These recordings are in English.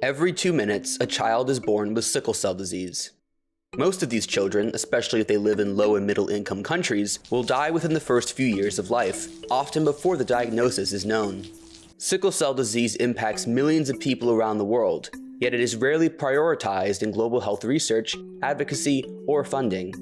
Every 2 minutes, a child is born with sickle cell disease. Most of these children, especially if they live in low and middle income countries, will die within the first few years of life, often before the diagnosis is known. Sickle cell disease impacts millions of people around the world, yet it is rarely prioritized in global health research, advocacy, or funding.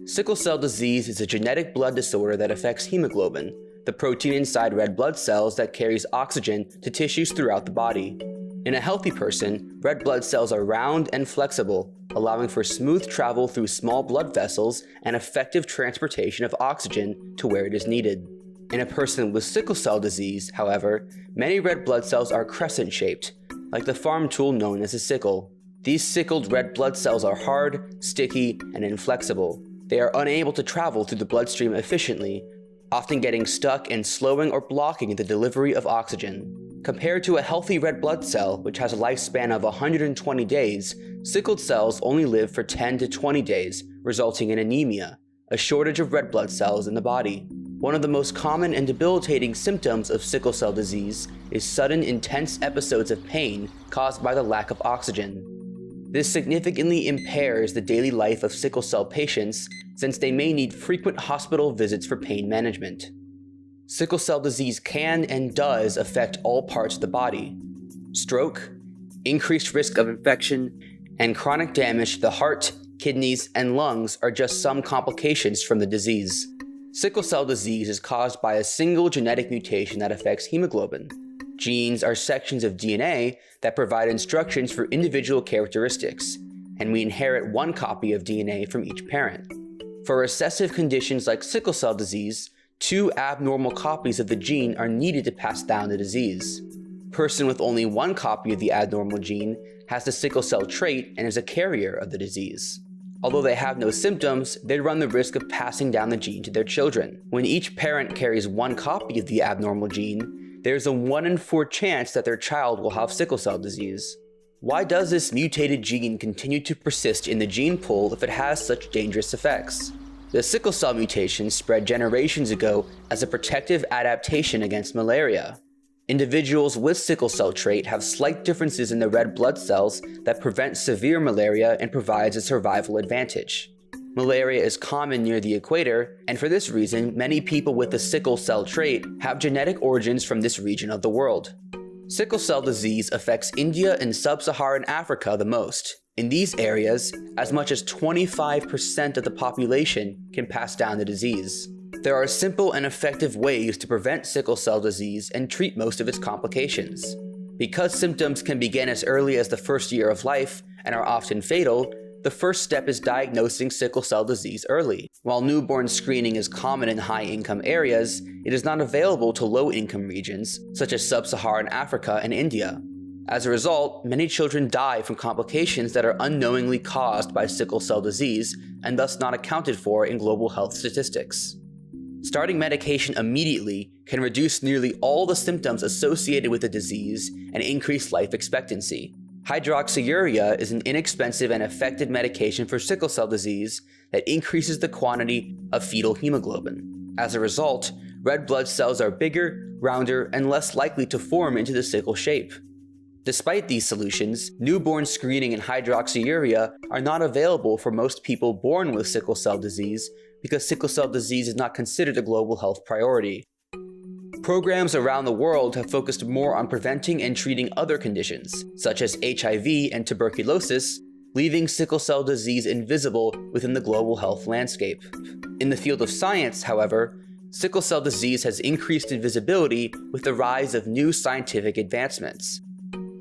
Sickle cell disease is a genetic blood disorder that affects hemoglobin, the protein inside red blood cells that carries oxygen to tissues throughout the body. In a healthy person, red blood cells are round and flexible, allowing for smooth travel through small blood vessels and effective transportation of oxygen to where it is needed. In a person with sickle cell disease, however, many red blood cells are crescent-shaped, like the farm tool known as a sickle. These sickled red blood cells are hard, sticky, and inflexible. They are unable to travel through the bloodstream efficiently, often getting stuck and slowing or blocking the delivery of oxygen. Compared to a healthy red blood cell, which has a lifespan of 120 days, sickled cells only live for 10 to 20 days, resulting in anemia, a shortage of red blood cells in the body. One of the most common and debilitating symptoms of sickle cell disease is sudden intense episodes of pain caused by the lack of oxygen. This significantly impairs the daily life of sickle cell patients since they may need frequent hospital visits for pain management. Sickle cell disease can and does affect all parts of the body. Stroke, increased risk of infection, and chronic damage to the heart, kidneys, and lungs are just some complications from the disease. Sickle cell disease is caused by a single genetic mutation that affects hemoglobin. Genes are sections of DNA that provide instructions for individual characteristics, and we inherit one copy of DNA from each parent. For recessive conditions like sickle cell disease, 2 abnormal copies of the gene are needed to pass down the disease. A person with only one copy of the abnormal gene has the sickle cell trait and is a carrier of the disease. Although they have no symptoms, they run the risk of passing down the gene to their children. When each parent carries one copy of the abnormal gene, there's a 1 in 4 chance that their child will have sickle cell disease. Why does this mutated gene continue to persist in the gene pool if it has such dangerous effects? The sickle cell mutation spread generations ago as a protective adaptation against malaria. Individuals with sickle cell trait have slight differences in the red blood cells that prevent severe malaria and provides a survival advantage. Malaria is common near the equator, and for this reason, many people with the sickle cell trait have genetic origins from this region of the world. Sickle cell disease affects India and sub-Saharan Africa the most. In these areas, as much as 25% of the population can pass down the disease. There are simple and effective ways to prevent sickle cell disease and treat most of its complications. Because symptoms can begin as early as the first year of life and are often fatal, the first step is diagnosing sickle cell disease early. While newborn screening is common in high-income areas, it is not available to low-income regions, such as sub-Saharan Africa and India. As a result, many children die from complications that are unknowingly caused by sickle cell disease and thus not accounted for in global health statistics. Starting medication immediately can reduce nearly all the symptoms associated with the disease and increase life expectancy. Hydroxyurea is an inexpensive and effective medication for sickle cell disease that increases the quantity of fetal hemoglobin. As a result, red blood cells are bigger, rounder, and less likely to form into the sickle shape. Despite these solutions, newborn screening and hydroxyurea are not available for most people born with sickle cell disease because sickle cell disease is not considered a global health priority. Programs around the world have focused more on preventing and treating other conditions, such as HIV and tuberculosis, leaving sickle cell disease invisible within the global health landscape. In the field of science, however, sickle cell disease has increased in visibility with the rise of new scientific advancements.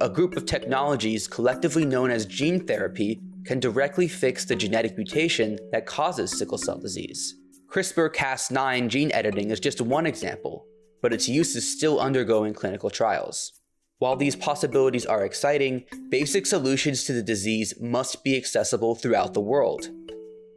A group of technologies collectively known as gene therapy can directly fix the genetic mutation that causes sickle cell disease. CRISPR-Cas9 gene editing is just one example, but its use is still undergoing clinical trials. While these possibilities are exciting, basic solutions to the disease must be accessible throughout the world.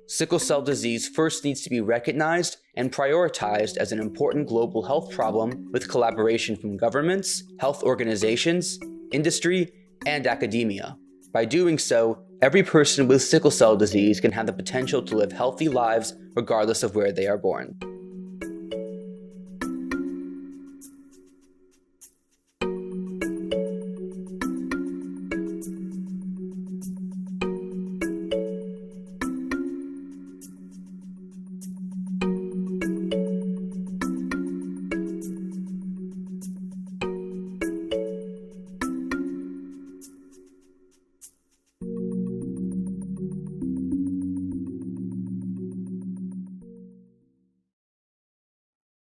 Sickle cell disease first needs to be recognized and prioritized as an important global health problem with collaboration from governments, health organizations, industry, and academia. By doing so, every person with sickle cell disease can have the potential to live healthy lives regardless of where they are born.